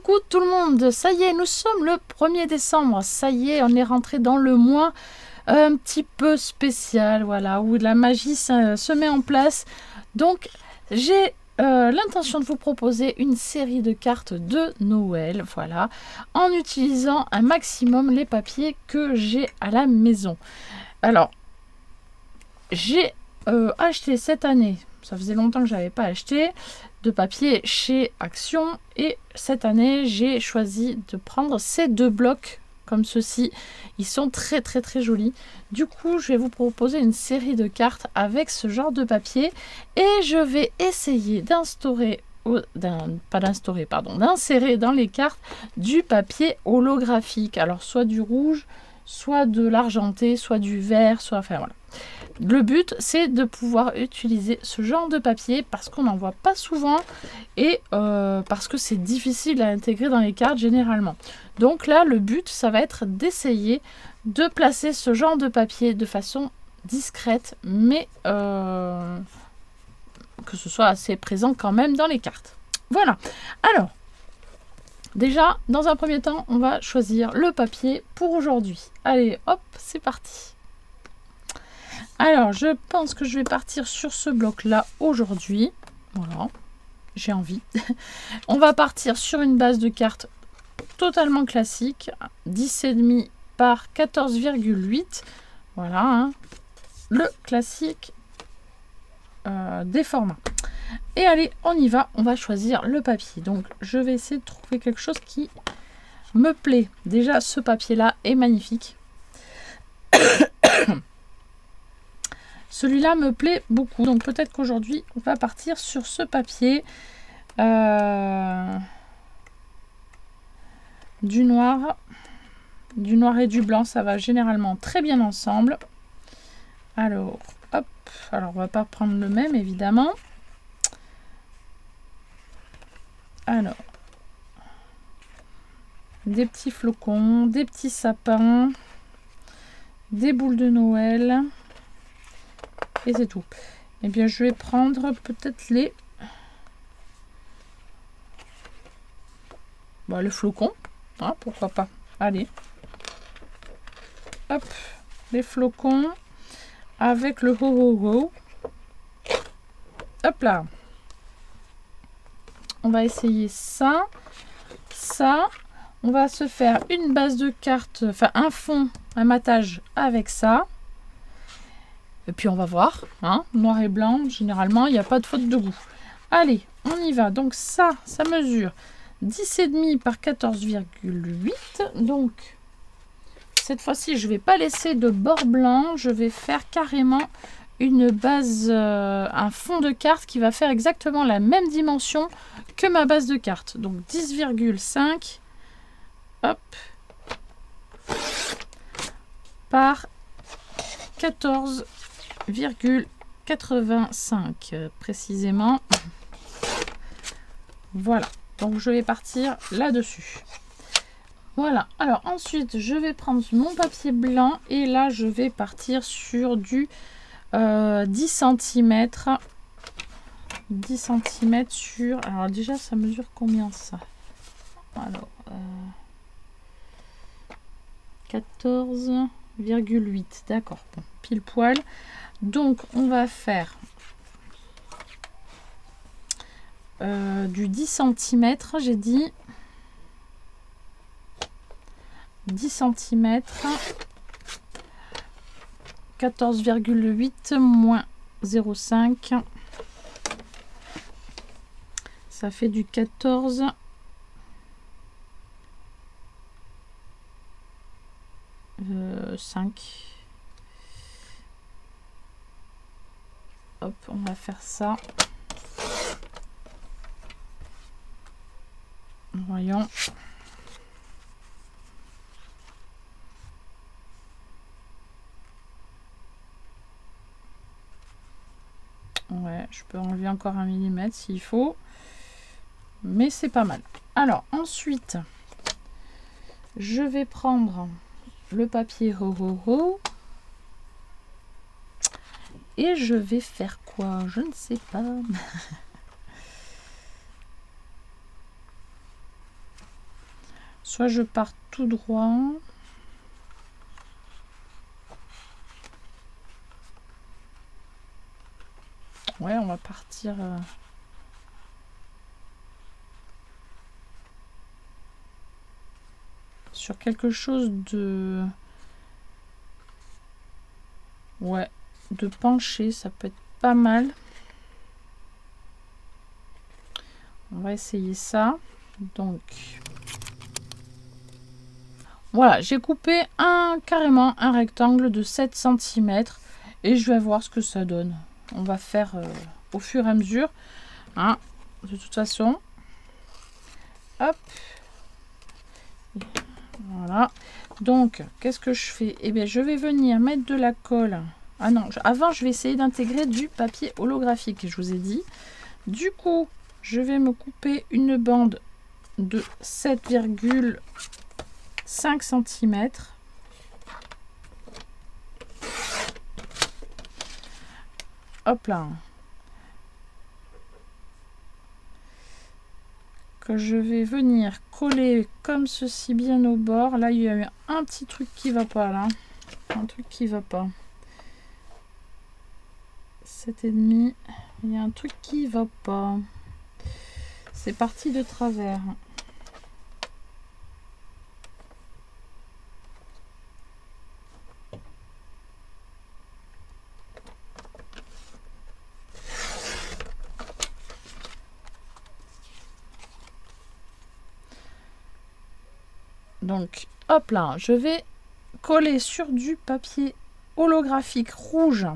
Coucou tout le monde, ça y est, nous sommes le 1er décembre, ça y est, on est rentré dans le mois un petit peu spécial, voilà, où la magie se met en place. Donc j'ai l'intention de vous proposer une série de cartes de Noël, voilà, en utilisant un maximum les papiers que j'ai à la maison. Alors, j'ai acheté cette année, ça faisait longtemps que je n'avais pas acheté de papier chez Action, et cette année j'ai choisi de prendre ces deux blocs comme ceci. Ils sont très jolis. Du coup, je vais vous proposer une série de cartes avec ce genre de papier et je vais essayer d'insérer dans les cartes du papier holographique. Alors soit du rouge, soit de l'argenté, soit du vert, soit enfin voilà. Le but, c'est de pouvoir utiliser ce genre de papier parce qu'on n'en voit pas souvent et parce que c'est difficile à intégrer dans les cartes généralement. Donc là, le but, ça va être d'essayer de placer ce genre de papier de façon discrète, mais que ce soit assez présent quand même dans les cartes. Voilà. Alors, déjà, dans un premier temps, on va choisir le papier pour aujourd'hui. Allez, hop, c'est parti. Alors, je pense que je vais partir sur ce bloc-là aujourd'hui. Voilà, j'ai envie. On va partir sur une base de cartes totalement classique. 10,5 par 14,8. Voilà, hein, le classique des formats. Et allez, on y va. On va choisir le papier. Donc, je vais essayer de trouver quelque chose qui me plaît. Déjà, ce papier-là est magnifique. Celui-là me plaît beaucoup, donc peut-être qu'aujourd'hui, on va partir sur ce papier. Du noir et du blanc, ça va généralement très bien ensemble. Alors, hop, alors on va pas prendre le même, évidemment. Alors, des petits flocons, des petits sapins, des boules de Noël... Et c'est tout. Eh bien, je vais prendre peut-être les... le flocon. Hein, pourquoi pas. Allez. Hop. Les flocons. Avec le ho-ho-ho. Hop là. On va essayer ça. Ça. On va se faire une base de cartes. Enfin, un fond, un matage avec ça. Et puis on va voir, hein, noir et blanc, généralement, il n'y a pas de faute de goût. Allez, on y va. Donc ça mesure 10,5 par 14,8. Donc, cette fois-ci, je ne vais pas laisser de bord blanc. Je vais faire carrément une base, un fond de carte qui va faire exactement la même dimension que ma base de carte. Donc 10,5, hop, par 14,85 précisément. Voilà, donc je vais partir là-dessus. Voilà, alors ensuite je vais prendre mon papier blanc et là je vais partir sur du 10 cm. 10 cm sur... Alors déjà ça mesure combien ça? Alors 14,8, d'accord, bon, pile poil. Donc on va faire du 10 cm, j'ai dit 10 cm, 14,8 moins 0,5, ça fait du 14. Hop, on va faire ça. Voyons. Ouais, je peux enlever encore 1 mm s'il faut. Mais c'est pas mal. Alors, ensuite, je vais prendre le papier ho-ho-ho. Et je vais faire quoi? Je ne sais pas. Soit je pars tout droit. Ouais, on va partir... sur quelque chose de... Ouais, de penché, ça peut être pas mal. On va essayer ça. Donc, voilà, j'ai coupé carrément un rectangle de 7 cm et je vais voir ce que ça donne. On va faire au fur et à mesure. Hein, de toute façon. Hop. Voilà. Donc, qu'est-ce que je fais? Eh bien, je vais venir mettre de la colle. Ah non, avant, je vais essayer d'intégrer du papier holographique, je vous ai dit. Du coup, je vais me couper une bande de 7,5 cm. Hop là. Que je vais venir coller comme ceci bien au bord. Là, il y a eu un petit truc qui va pas là. Un truc qui va pas. 7,5. Il y a un truc qui va pas. C'est parti de travers. Donc, hop là, je vais coller sur du papier holographique rouge,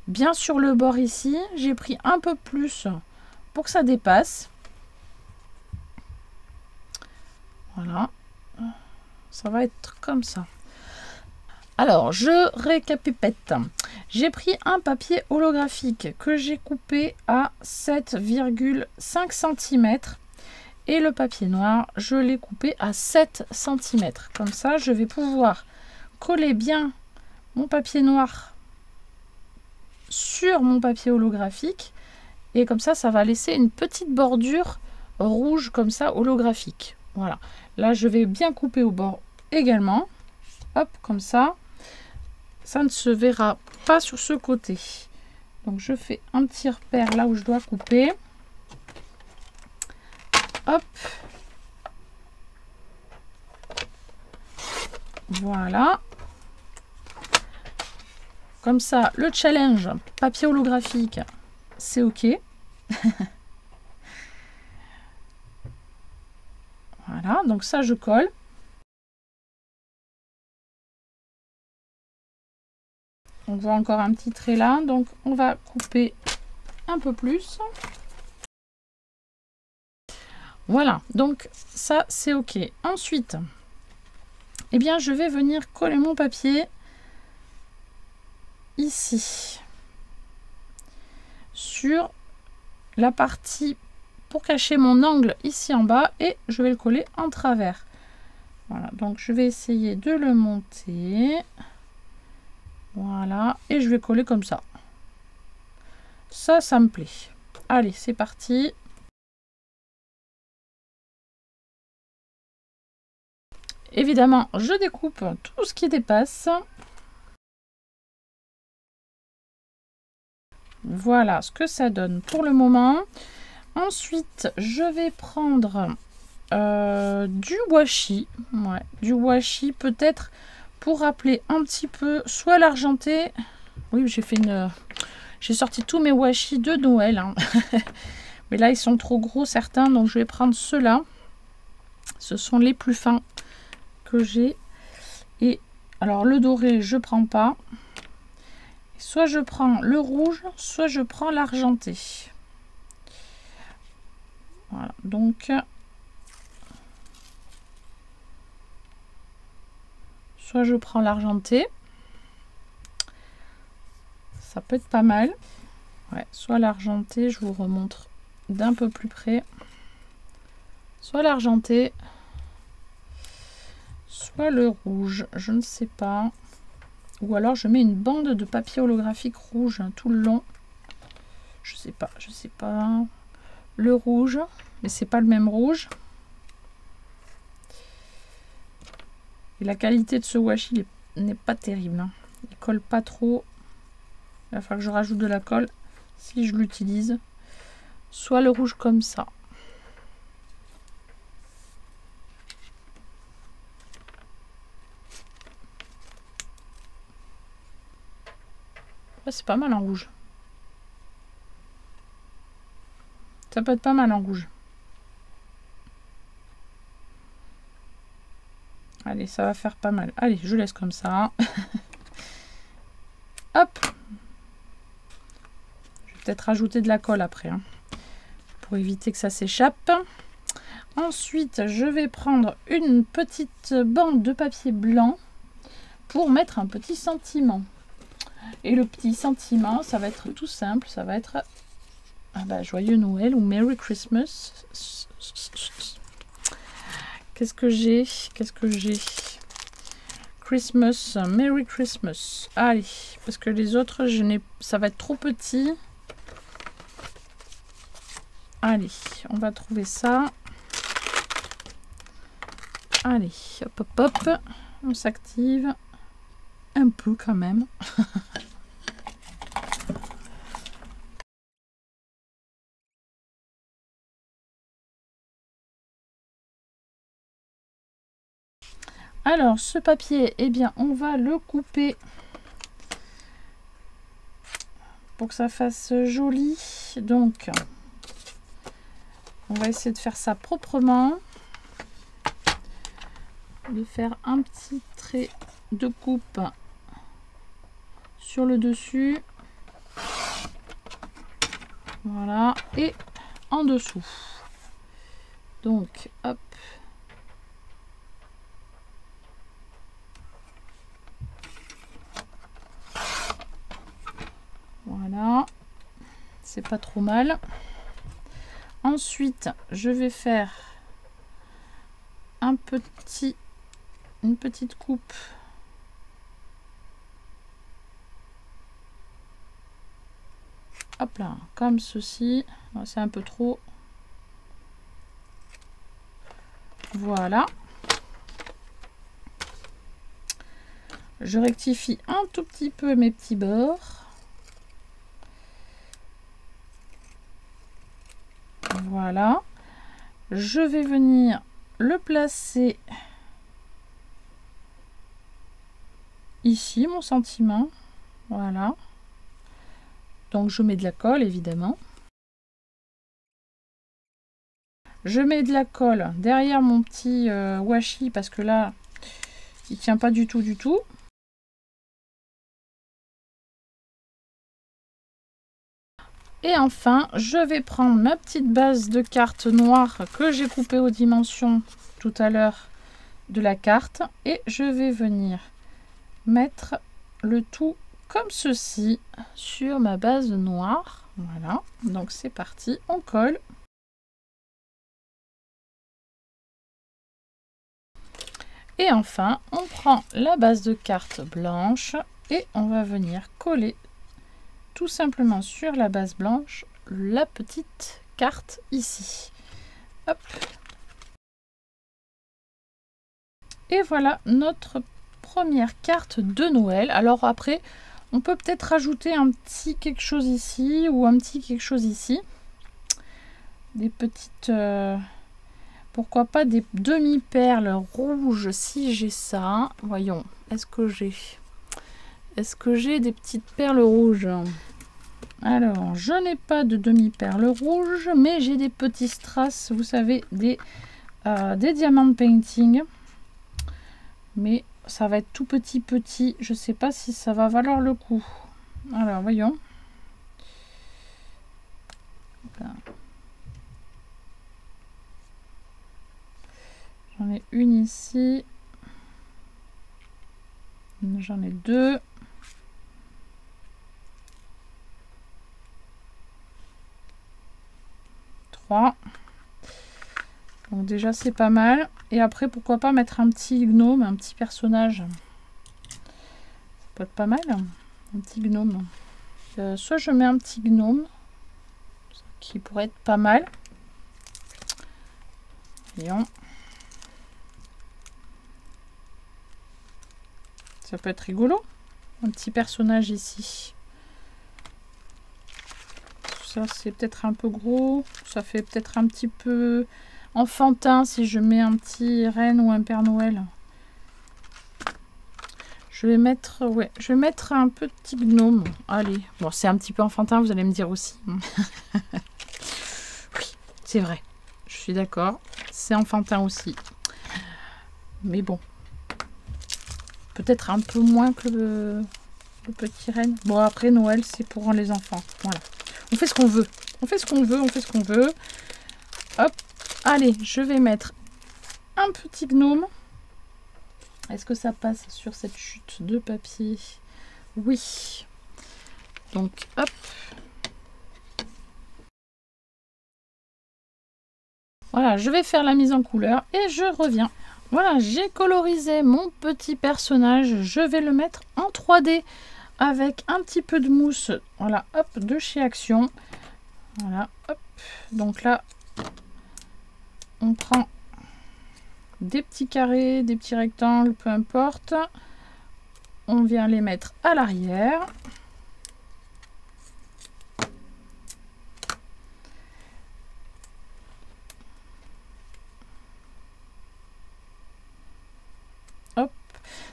bien sur le bord ici. J'ai pris un peu plus pour que ça dépasse. Voilà, ça va être comme ça. Alors, je récapitule. J'ai pris un papier holographique que j'ai coupé à 7,5 cm. Et le papier noir, je l'ai coupé à 7 cm. Comme ça, je vais pouvoir coller bien mon papier noir sur mon papier holographique. Et comme ça, ça va laisser une petite bordure rouge comme ça, holographique. Voilà. Là, je vais bien couper au bord également. Hop, comme ça. Ça ne se verra pas sur ce côté. Donc, je fais un petit repère là où je dois couper. Hop. Voilà. Comme ça, le challenge papier holographique, c'est OK. Voilà, donc ça, je colle. On voit encore un petit trait là, donc on va couper un peu plus. Voilà, donc ça c'est OK. Ensuite, eh bien, je vais venir coller mon papier ici sur la partie pour cacher mon angle ici en bas et je vais le coller en travers. Voilà, donc je vais essayer de le monter. Voilà, et je vais coller comme ça. Ça me plaît. Allez, c'est parti. Évidemment, je découpe tout ce qui dépasse. Voilà ce que ça donne pour le moment. Ensuite, je vais prendre du washi. Ouais, du washi peut-être pour rappeler un petit peu soit l'argenté. Oui, j'ai sorti tous mes washi de Noël. Hein. Mais là, ils sont trop gros certains, donc je vais prendre ceux-là. Ce sont les plus fins que j'ai. Et alors le doré, je prends pas. Soit je prends le rouge, soit je prends l'argenté. Voilà, donc soit je prends l'argenté, ça peut être pas mal. Ouais, soit l'argenté, je vous remontre d'un peu plus près. Soit l'argenté, soit le rouge, je ne sais pas. Ou alors je mets une bande de papier holographique rouge hein, tout le long. Je sais pas. Le rouge, mais c'est pas le même rouge. Et la qualité de ce washi n'est pas terrible, hein. Il colle pas trop. Il va falloir que je rajoute de la colle si je l'utilise. Soit le rouge comme ça. Ouais, c'est pas mal en rouge. Ça peut être pas mal en rouge. Allez, ça va faire pas mal. Allez, je laisse comme ça. Hop. Je vais peut-être rajouter de la colle après, hein, pour éviter que ça s'échappe. Ensuite, je vais prendre une petite bande de papier blanc pour mettre un petit sentiment. Et le petit sentiment, ça va être tout simple. Ça va être Joyeux Noël ou Merry Christmas. Qu'est-ce que j'ai? Christmas, Merry Christmas. Allez, parce que les autres, ça va être trop petit. Allez, on va trouver ça. Allez, hop, hop, hop. On s'active. Un peu quand même. Alors, ce papier, eh bien, on va le couper pour que ça fasse joli. Donc, on va essayer de faire ça proprement. De faire un petit trait de coupe sur le dessus. Voilà. Et en dessous. Donc, hop. Voilà, c'est pas trop mal. Ensuite, je vais faire une petite coupe hop là, comme ceci. C'est un peu trop. Voilà. Je rectifie un tout petit peu mes petits bords. Voilà. Je vais venir le placer ici, mon sentiment. Voilà. Donc je mets de la colle, évidemment. Je mets de la colle derrière mon petit washi parce que là, il tient pas du tout, Et enfin, je vais prendre ma petite base de carte noire que j'ai coupée aux dimensions tout à l'heure de la carte. Et je vais venir mettre le tout comme ceci sur ma base noire. Voilà, donc c'est parti, on colle. Et enfin, on prend la base de carte blanche et on va venir coller tout simplement sur la base blanche la petite carte ici. Hop. Et voilà notre première carte de Noël. Alors après, on peut peut-être rajouter un petit quelque chose ici ou un petit quelque chose ici. Des petites... pourquoi pas des demi-perles rouges si j'ai ça. Voyons, est-ce que j'ai des petites perles rouges? Alors, je n'ai pas de demi-perles rouges, mais j'ai des petits strass, vous savez, des diamant painting. Mais ça va être tout petit. Je ne sais pas si ça va valoir le coup. Alors, voyons. Là. J'en ai une ici. J'en ai deux. Trois. Donc déjà c'est pas mal. Et après pourquoi pas mettre un petit gnome, un petit personnage. Ça peut être pas mal. Un petit gnome. Soit je mets un petit gnome. Qui pourrait être pas mal. Voyons. Ça peut être rigolo. Un petit personnage ici. Ça, c'est peut-être un peu gros. Ça fait peut-être un petit peu enfantin si je mets un petit reine ou un Père Noël. Je vais mettre, ouais, je vais mettre un petit gnome. Allez, bon, c'est un petit peu enfantin, vous allez me dire aussi. Oui, c'est vrai. Je suis d'accord. C'est enfantin aussi. Mais bon. Peut-être un peu moins que le petit renne. Bon, après, Noël, c'est pour les enfants. Voilà. On fait ce qu'on veut. On fait ce qu'on veut, on fait ce qu'on veut. Hop. Allez, je vais mettre un petit gnome. Est-ce que ça passe sur cette chute de papier? Oui. Donc, hop. Voilà, je vais faire la mise en couleur et je reviens. Voilà, j'ai colorisé mon petit personnage. Je vais le mettre en 3D avec un petit peu de mousse. Voilà, hop, de chez Action. Voilà, hop. Donc là, on prend des petits carrés, des petits rectangles, peu importe. On vient les mettre à l'arrière.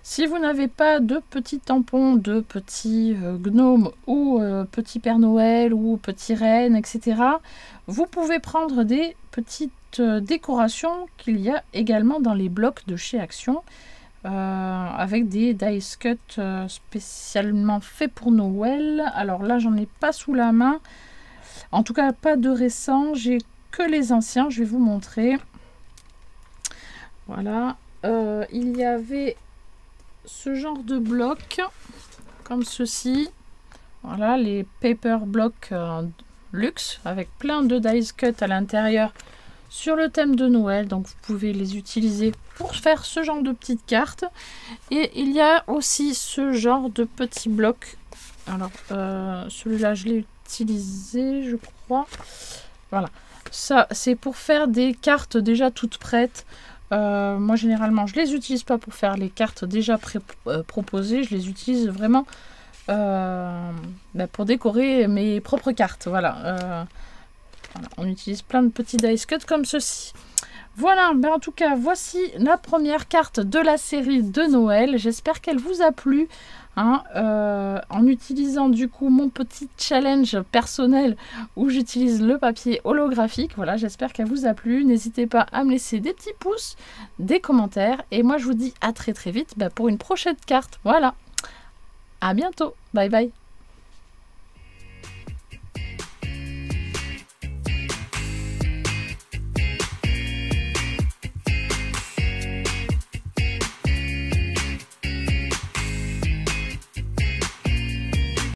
Si vous n'avez pas de petits tampons, de petits gnomes ou petits Père Noël ou petits rennes, etc., vous pouvez prendre des petites décorations qu'il y a également dans les blocs de chez Action, avec des dice cut spécialement faits pour Noël. Alors là, j'en ai pas sous la main. En tout cas, pas de récents. J'ai que les anciens. Je vais vous montrer. Voilà. Il y avait ce genre de blocs comme ceci, voilà, les paper blocks luxe avec plein de dice cut à l'intérieur sur le thème de Noël, donc vous pouvez les utiliser pour faire ce genre de petites cartes. Et il y a aussi ce genre de petits blocs. Alors celui-là je l'ai utilisé, je crois. Voilà, ça c'est pour faire des cartes déjà toutes prêtes. Moi généralement je les utilise pas pour faire les cartes déjà proposées, je les utilise vraiment pour décorer mes propres cartes. Voilà, on utilise plein de petits dice cut comme ceci. Voilà, en tout cas voici la première carte de la série de Noël. J'espère qu'elle vous a plu, hein, en utilisant du coup mon petit challenge personnel où j'utilise le papier holographique. Voilà, j'espère qu'elle vous a plu. N'hésitez pas à me laisser des petits pouces, des commentaires, et moi je vous dis à très vite pour une prochaine carte. Voilà, à bientôt, bye bye.